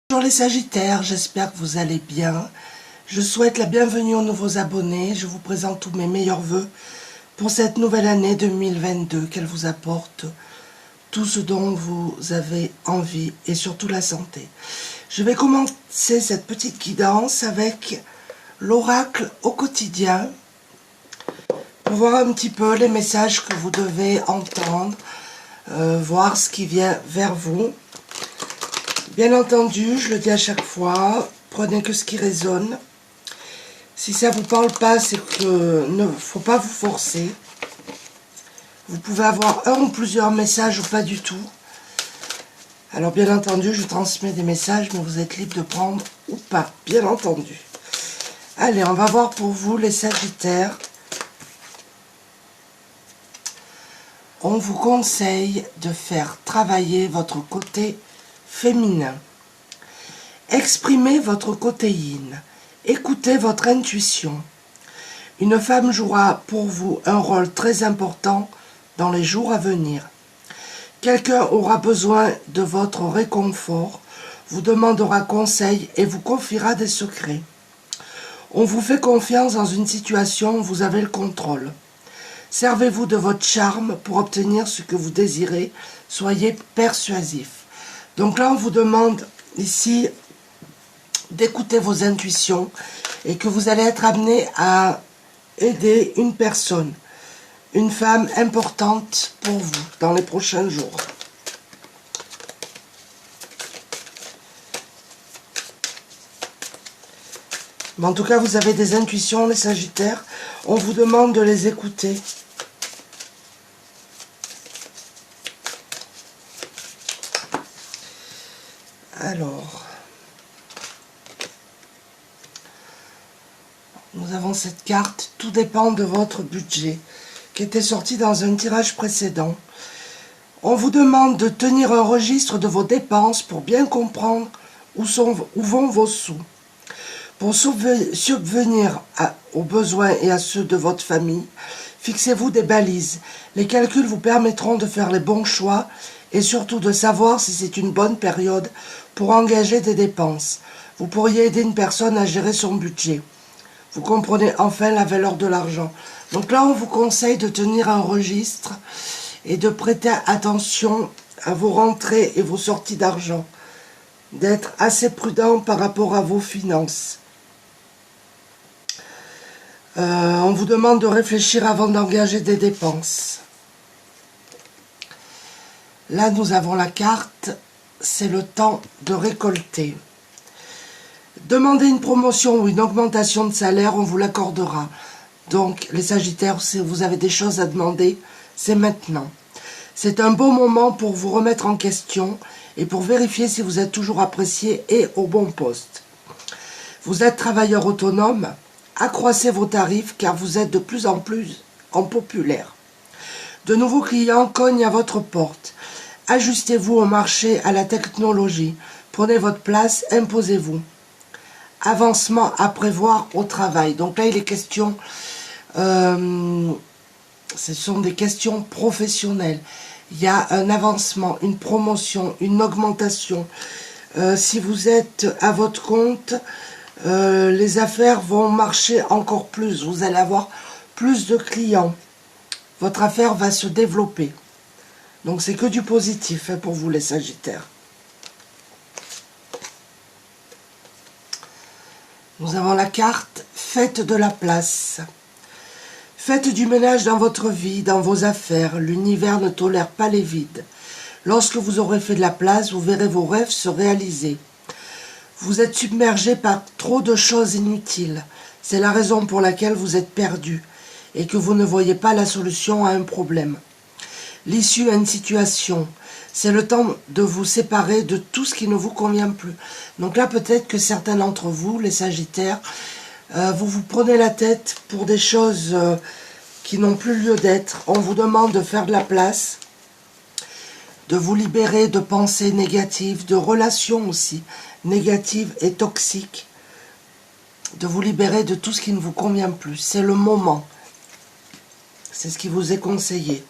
Bonjour les Sagittaires, j'espère que vous allez bien. Je souhaite la bienvenue aux nouveaux abonnés. Je vous présente tous mes meilleurs vœux pour cette nouvelle année 2022, qu'elle vous apporte tout ce dont vous avez envie et surtout la santé. Je vais commencer cette petite guidance avec l'oracle au quotidien pour voir un petit peu les messages que vous devez entendre, voir ce qui vient vers vous. Bien entendu, je le dis à chaque fois, prenez que ce qui résonne. Si ça ne vous parle pas, c'est que ne faut pas vous forcer. Vous pouvez avoir un ou plusieurs messages ou pas du tout. Alors bien entendu, je transmets des messages, mais vous êtes libre de prendre ou pas, bien entendu. Allez, on va voir pour vous les Sagittaires. On vous conseille de faire travailler votre côté féminin. Exprimez votre côté yin. Écoutez votre intuition. Une femme jouera pour vous un rôle très important dans les jours à venir. Quelqu'un aura besoin de votre réconfort, vous demandera conseil et vous confiera des secrets. On vous fait confiance dans une situation où vous avez le contrôle. Servez-vous de votre charme pour obtenir ce que vous désirez. Soyez persuasif. Donc là, on vous demande ici d'écouter vos intuitions et que vous allez être amené à aider une personne, une femme importante pour vous dans les prochains jours. Mais en tout cas, vous avez des intuitions, les Sagittaires. On vous demande de les écouter. Alors, nous avons cette carte, tout dépend de votre budget, qui était sorti dans un tirage précédent. On vous demande de tenir un registre de vos dépenses pour bien comprendre où vont vos sous. Pour subvenir aux besoins et à ceux de votre famille, fixez-vous des balises. Les calculs vous permettront de faire les bons choix et surtout de savoir si c'est une bonne période pour engager des dépenses. Vous pourriez aider une personne à gérer son budget. Vous comprenez enfin la valeur de l'argent. Donc là, on vous conseille de tenir un registre et de prêter attention à vos rentrées et vos sorties d'argent. D'être assez prudent par rapport à vos finances. On vous demande de réfléchir avant d'engager des dépenses. Là, nous avons la carte, c'est le temps de récolter. Demandez une promotion ou une augmentation de salaire, on vous l'accordera. Donc, les Sagittaires, si vous avez des choses à demander, c'est maintenant. C'est un beau moment pour vous remettre en question et pour vérifier si vous êtes toujours apprécié et au bon poste. Vous êtes travailleur autonome, accroissez vos tarifs car vous êtes de plus en plus en populaire. De nouveaux clients cognent à votre porte. Ajustez-vous au marché, à la technologie. Prenez votre place, imposez-vous. Avancement à prévoir au travail. Donc là, il est question, ce sont des questions professionnelles. Il y a un avancement, une promotion, une augmentation. Si vous êtes à votre compte, les affaires vont marcher encore plus. Vous allez avoir plus de clients. Votre affaire va se développer. Donc c'est que du positif pour vous les Sagittaires. Nous avons la carte « Faites de la place ». Faites du ménage dans votre vie, dans vos affaires. L'univers ne tolère pas les vides. Lorsque vous aurez fait de la place, vous verrez vos rêves se réaliser. Vous êtes submergé par trop de choses inutiles. C'est la raison pour laquelle vous êtes perdu et que vous ne voyez pas la solution à un problème. L'issue à une situation, c'est le temps de vous séparer de tout ce qui ne vous convient plus. Donc là, peut-être que certains d'entre vous, les Sagittaires, vous vous prenez la tête pour des choses qui n'ont plus lieu d'être. On vous demande de faire de la place, de vous libérer de pensées négatives, de relations aussi négatives et toxiques, de vous libérer de tout ce qui ne vous convient plus. C'est le moment. C'est ce qui vous est conseillé.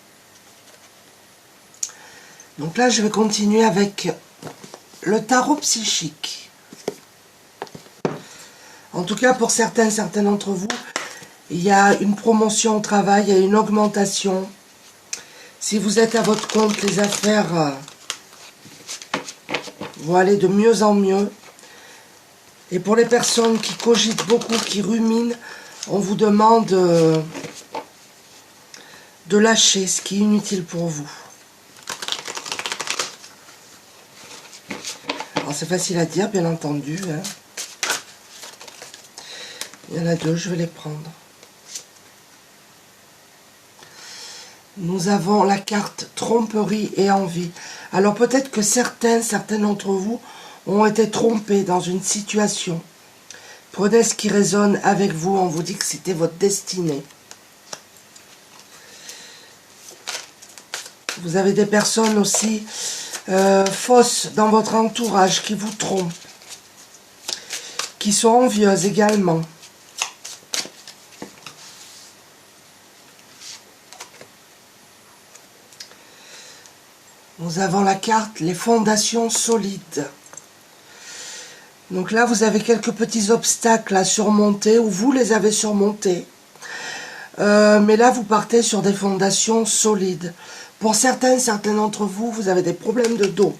Donc là, je vais continuer avec le tarot psychique. En tout cas, pour certains d'entre vous, il y a une promotion au travail, il y a une augmentation. Si vous êtes à votre compte, les affaires vont aller de mieux en mieux. Et pour les personnes qui cogitent beaucoup, qui ruminent, on vous demande de lâcher ce qui est inutile pour vous. Alors c'est facile à dire, bien entendu. Hein. Il y en a deux, je vais les prendre. Nous avons la carte tromperie et envie. Alors peut-être que certains d'entre vous ont été trompés dans une situation. Prenez ce qui résonne avec vous, on vous dit que c'était votre destinée. Vous avez des personnes aussi fausses dans votre entourage qui vous trompent, qui sont envieuses également. Nous avons la carte, les fondations solides. Donc là, vous avez quelques petits obstacles à surmonter, ou vous les avez surmontés. Mais là, vous partez sur des fondations solides. Pour certains d'entre vous, vous avez des problèmes de dos.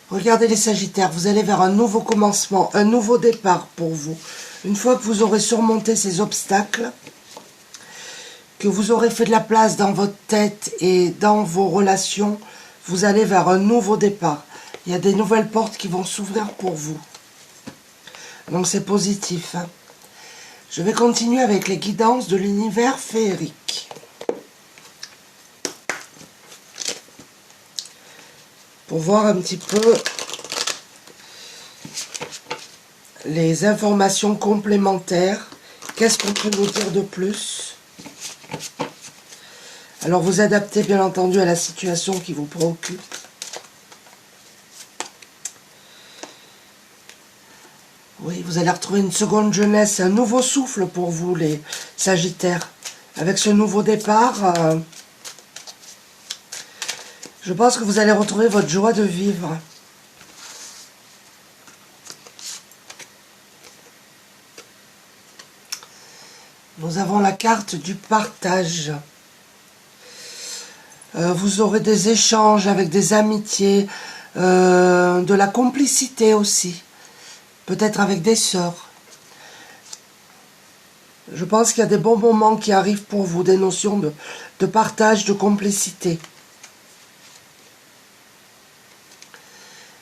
Regardez les Sagittaires, vous allez vers un nouveau commencement, un nouveau départ pour vous. Une fois que vous aurez surmonté ces obstacles, que vous aurez fait de la place dans votre tête et dans vos relations, vous allez vers un nouveau départ. Il y a des nouvelles portes qui vont s'ouvrir pour vous. Donc c'est positif. Hein. Je vais continuer avec les guidances de l'univers féerique. Pour voir un petit peu les informations complémentaires. Qu'est-ce qu'on peut nous dire de plus ? Alors vous adaptez bien entendu à la situation qui vous préoccupe. Oui, vous allez retrouver une seconde jeunesse, un nouveau souffle pour vous les Sagittaires. Avec ce nouveau départ, je pense que vous allez retrouver votre joie de vivre. Nous avons la carte du partage. Vous aurez des échanges avec des amitiés, de la complicité aussi. Peut-être avec des sœurs. Je pense qu'il y a des bons moments qui arrivent pour vous, des notions de partage, de complicité.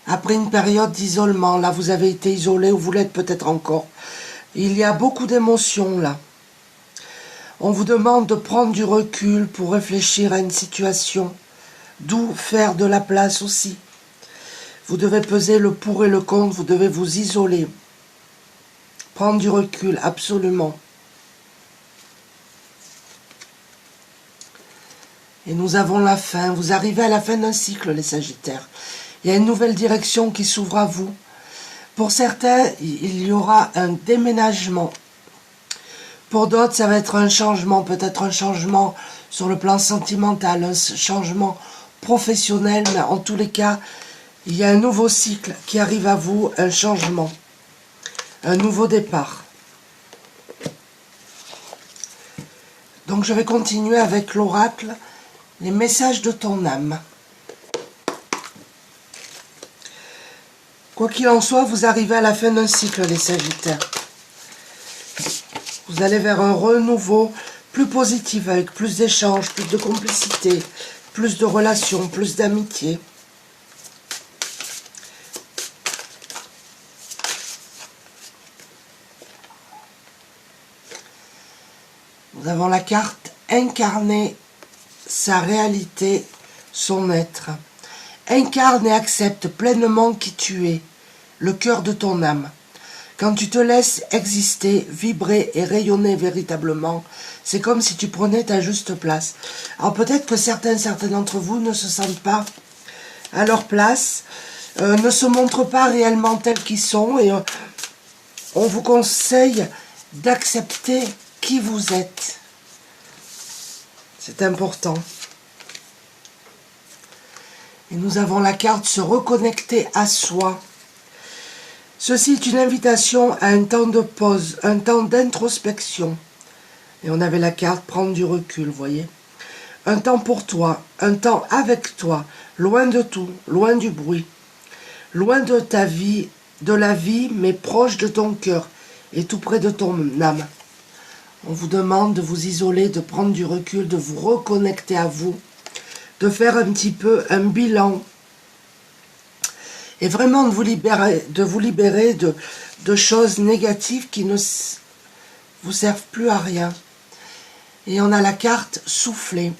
Après une période d'isolement, là vous avez été isolé ou vous l'êtes peut-être encore. Il y a beaucoup d'émotions là. On vous demande de prendre du recul pour réfléchir à une situation, d'où faire de la place aussi. Vous devez peser le pour et le contre, vous devez vous isoler. Prendre du recul, absolument. Et nous avons la fin, vous arrivez à la fin d'un cycle les Sagittaires. Il y a une nouvelle direction qui s'ouvre à vous. Pour certains, il y aura un déménagement. Pour d'autres, ça va être un changement, peut-être un changement sur le plan sentimental, un changement professionnel, mais en tous les cas, il y a un nouveau cycle qui arrive à vous, un changement, un nouveau départ. Donc je vais continuer avec l'oracle, les messages de ton âme. Quoi qu'il en soit, vous arrivez à la fin d'un cycle, les Sagittaires. Vous allez vers un renouveau plus positif, avec plus d'échanges, plus de complicité, plus de relations, plus d'amitié. Nous avons la carte incarner sa réalité, son être. Incarne et accepte pleinement qui tu es, le cœur de ton âme. Quand tu te laisses exister, vibrer et rayonner véritablement, c'est comme si tu prenais ta juste place. Alors peut-être que certains d'entre vous ne se sentent pas à leur place, ne se montrent pas réellement tels qu'ils sont, et on vous conseille d'accepter qui vous êtes. C'est important. Et nous avons la carte se reconnecter à soi. Ceci est une invitation à un temps de pause, un temps d'introspection. Et on avait la carte prendre du recul, vous voyez. Un temps pour toi, un temps avec toi, loin de tout, loin du bruit, loin de ta vie, de la vie, mais proche de ton cœur et tout près de ton âme. On vous demande de vous isoler, de prendre du recul, de vous reconnecter à vous, de faire un petit peu un bilan et vraiment de vous libérer de choses négatives qui ne vous servent plus à rien. Et on a la carte souffler.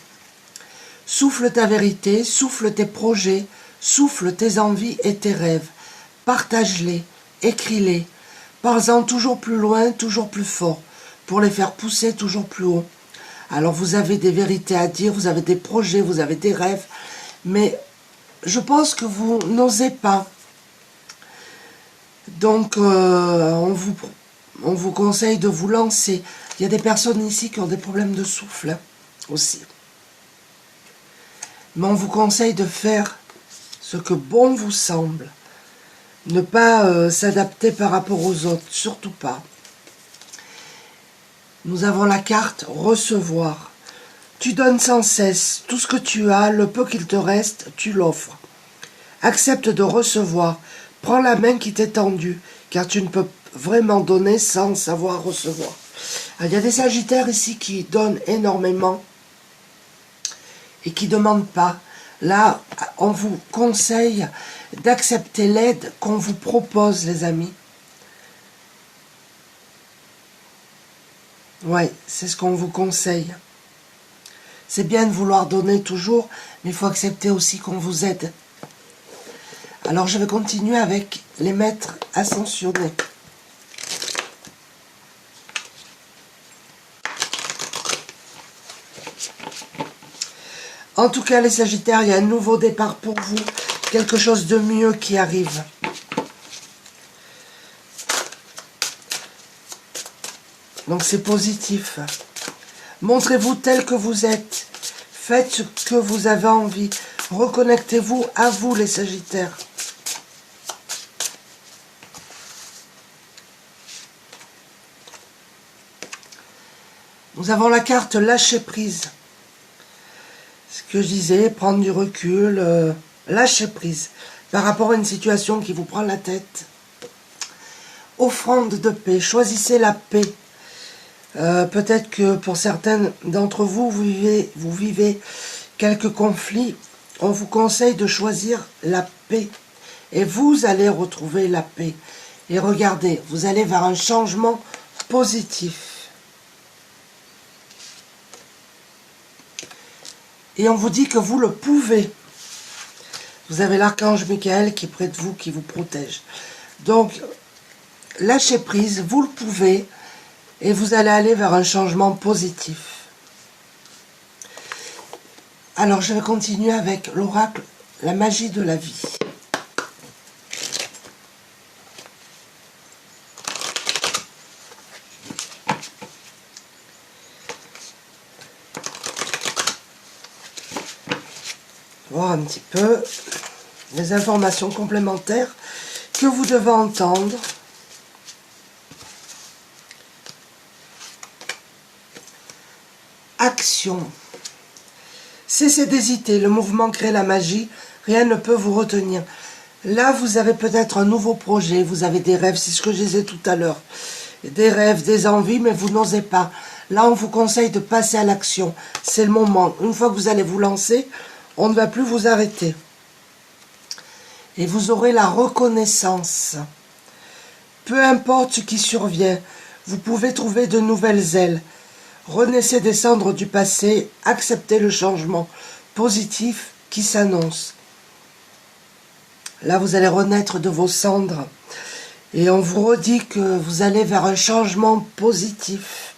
Souffle ta vérité, souffle tes projets, souffle tes envies et tes rêves. Partage-les, écris-les, parle-en toujours plus loin, toujours plus fort, pour les faire pousser toujours plus haut. Alors vous avez des vérités à dire, vous avez des projets, vous avez des rêves, mais je pense que vous n'osez pas. Donc on vous conseille de vous lancer. Il y a des personnes ici qui ont des problèmes de souffle aussi. Mais on vous conseille de faire ce que bon vous semble. Ne pas s'adapter par rapport aux autres, surtout pas. Nous avons la carte recevoir. Tu donnes sans cesse tout ce que tu as, le peu qu'il te reste, tu l'offres. Accepte de recevoir. Prends la main qui t'est tendue, car tu ne peux vraiment donner sans savoir recevoir. Alors, il y a des sagittaires ici qui donnent énormément et qui ne demandent pas. Là, on vous conseille d'accepter l'aide qu'on vous propose, les amis. Oui, c'est ce qu'on vous conseille. C'est bien de vouloir donner toujours, mais il faut accepter aussi qu'on vous aide. Alors, je vais continuer avec les maîtres ascensionnés. En tout cas, les Sagittaires, il y a un nouveau départ pour vous. Quelque chose de mieux qui arrive. Donc, c'est positif. Montrez-vous tel que vous êtes. Faites ce que vous avez envie. Reconnectez-vous à vous, les Sagittaires. Nous avons la carte lâcher prise. Ce que je disais, prendre du recul, lâcher prise par rapport à une situation qui vous prend la tête. Offrande de paix, choisissez la paix. Peut-être que pour certains d'entre vous, vous vivez quelques conflits. On vous conseille de choisir la paix. Et vous allez retrouver la paix. Et regardez, vous allez vers un changement positif. Et on vous dit que vous le pouvez. Vous avez l'archange Michael qui est près de vous, qui vous protège. Donc, lâchez prise, vous le pouvez. Et vous allez aller vers un changement positif. Alors, je vais continuer avec l'oracle, la magie de la vie. Voir un petit peu les informations complémentaires que vous devez entendre. Action. Cessez d'hésiter, le mouvement crée la magie, rien ne peut vous retenir. Là, vous avez peut-être un nouveau projet, vous avez des rêves, c'est ce que je disais tout à l'heure. Des rêves, des envies, mais vous n'osez pas. Là, on vous conseille de passer à l'action. C'est le moment. Une fois que vous allez vous lancer, on ne va plus vous arrêter. Et vous aurez la reconnaissance. Peu importe ce qui survient, vous pouvez trouver de nouvelles ailes. Renaissez des cendres du passé, acceptez le changement positif qui s'annonce. Là, vous allez renaître de vos cendres. Et on vous redit que vous allez vers un changement positif.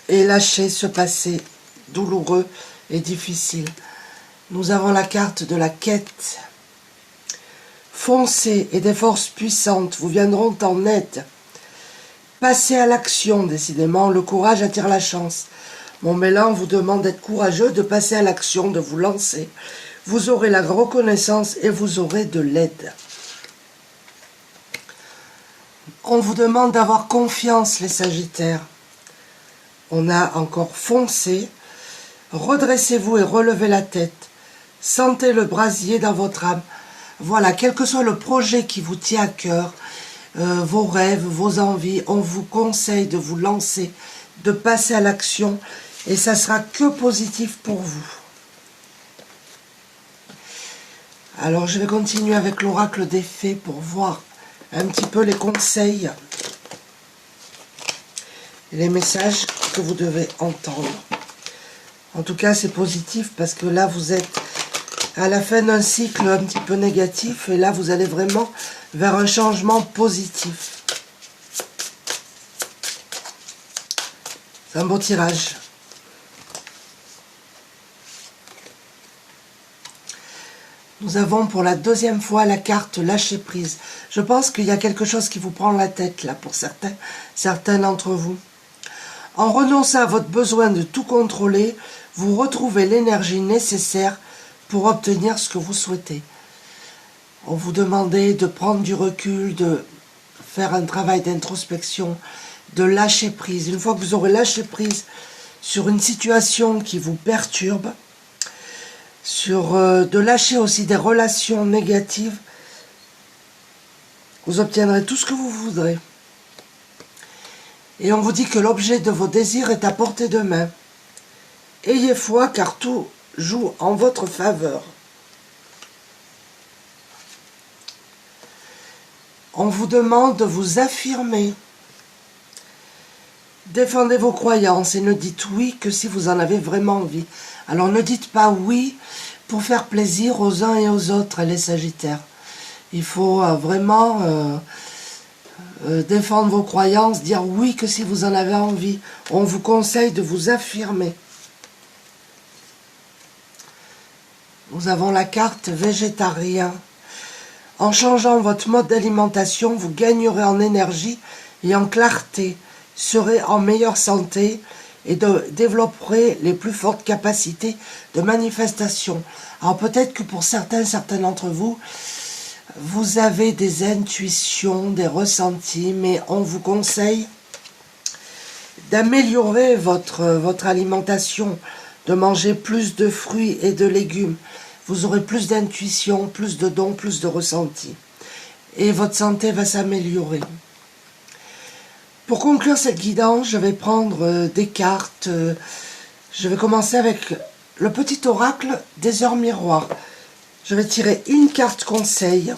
Et lâchez ce passé douloureux et difficile. Nous avons la carte de la quête. Foncez et des forces puissantes vous viendront en aide. Passez à l'action, décidément, le courage attire la chance. Bon, mais là, on vous demande d'être courageux, de passer à l'action, de vous lancer. Vous aurez la reconnaissance et vous aurez de l'aide. On vous demande d'avoir confiance, les Sagittaires. On a encore foncé. Redressez-vous et relevez la tête. Sentez le brasier dans votre âme. Voilà, quel que soit le projet qui vous tient à cœur, vos rêves, vos envies, on vous conseille de vous lancer, de passer à l'action, et ça sera que positif pour vous. Alors, je vais continuer avec l'oracle des fées pour voir un petit peu les conseils et les messages que vous devez entendre. En tout cas, c'est positif parce que là, vous êtes à la fin d'un cycle un petit peu négatif et là, vous allez vraiment vers un changement positif. C'est un beau tirage. Nous avons pour la deuxième fois la carte lâcher prise. Je pense qu'il y a quelque chose qui vous prend la tête là pour certains d'entre vous. En renonçant à votre besoin de tout contrôler, vous retrouvez l'énergie nécessaire pour obtenir ce que vous souhaitez. On vous demandait de prendre du recul, de faire un travail d'introspection, de lâcher prise. Une fois que vous aurez lâché prise sur une situation qui vous perturbe, de lâcher aussi des relations négatives, vous obtiendrez tout ce que vous voudrez. Et on vous dit que l'objet de vos désirs est à portée de main. Ayez foi car tout joue en votre faveur. On vous demande de vous affirmer. Défendez vos croyances et ne dites oui que si vous en avez vraiment envie. Alors ne dites pas oui pour faire plaisir aux uns et aux autres, les Sagittaires. Il faut vraiment défendre vos croyances, dire oui que si vous en avez envie. On vous conseille de vous affirmer. Nous avons la carte végétarien. En changeant votre mode d'alimentation, vous gagnerez en énergie et en clarté, serez en meilleure santé et développerez les plus fortes capacités de manifestation. Alors peut-être que pour certains d'entre vous, vous avez des intuitions, des ressentis, mais on vous conseille d'améliorer votre alimentation, de manger plus de fruits et de légumes. Vous aurez plus d'intuition, plus de dons, plus de ressentis. Et votre santé va s'améliorer. Pour conclure cette guidance, je vais prendre des cartes. Je vais commencer avec le petit oracle des heures miroirs. Je vais tirer une carte conseil.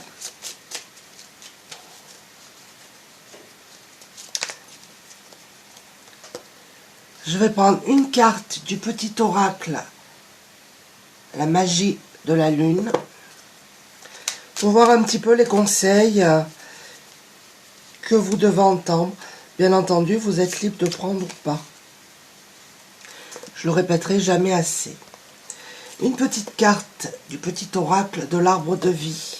Je vais prendre une carte du petit oracle, la magie de la lune, pour voir un petit peu les conseils que vous devez entendre. Bien entendu, vous êtes libre de prendre ou pas. Je le répéterai jamais assez. Une petite carte du petit oracle de l'arbre de vie.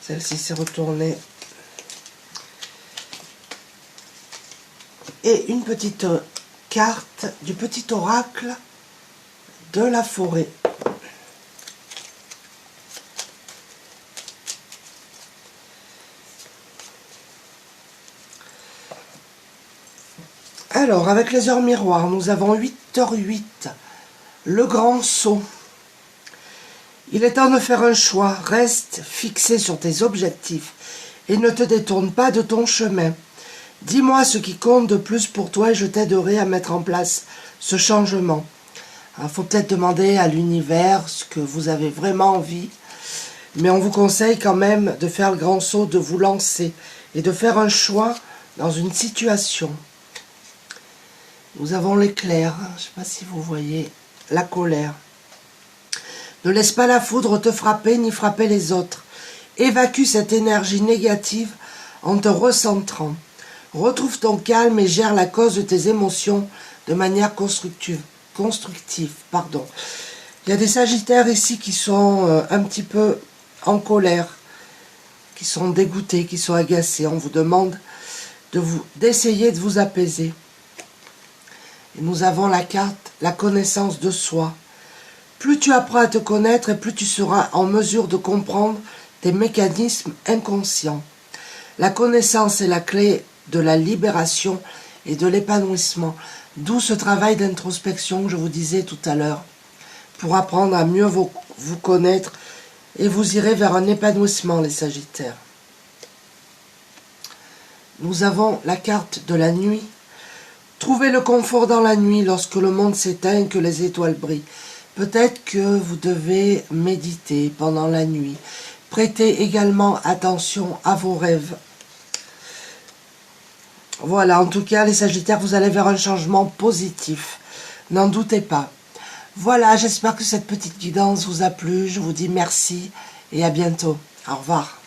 Celle-ci s'est retournée. Et une petite carte du petit oracle de la forêt. Alors, avec les heures miroirs, nous avons 8h08, le grand saut. Il est temps de faire un choix. Reste fixé sur tes objectifs et ne te détourne pas de ton chemin. Dis-moi ce qui compte de plus pour toi et je t'aiderai à mettre en place ce changement. Il faut peut-être demander à l'univers ce que vous avez vraiment envie, mais on vous conseille quand même de faire le grand saut, de vous lancer et de faire un choix dans une situation. Nous avons l'éclair, je ne sais pas si vous voyez, la colère. Ne laisse pas la foudre te frapper ni frapper les autres. Évacue cette énergie négative en te recentrant. Retrouve ton calme et gère la cause de tes émotions de manière constructive. Il y a des Sagittaires ici qui sont un petit peu en colère, qui sont dégoûtés, qui sont agacés. On vous demande d'essayer de vous apaiser. Nous avons la carte, la connaissance de soi. Plus tu apprends à te connaître et plus tu seras en mesure de comprendre tes mécanismes inconscients. La connaissance est la clé de la libération et de l'épanouissement, d'où ce travail d'introspection que je vous disais tout à l'heure, pour apprendre à mieux vous connaître et vous irez vers un épanouissement, les Sagittaires. Nous avons la carte de la nuit. Trouvez le confort dans la nuit lorsque le monde s'éteint et que les étoiles brillent. Peut-être que vous devez méditer pendant la nuit. Prêtez également attention à vos rêves. Voilà, en tout cas, les Sagittaires, vous allez vers un changement positif. N'en doutez pas. Voilà, j'espère que cette petite guidance vous a plu. Je vous dis merci et à bientôt. Au revoir.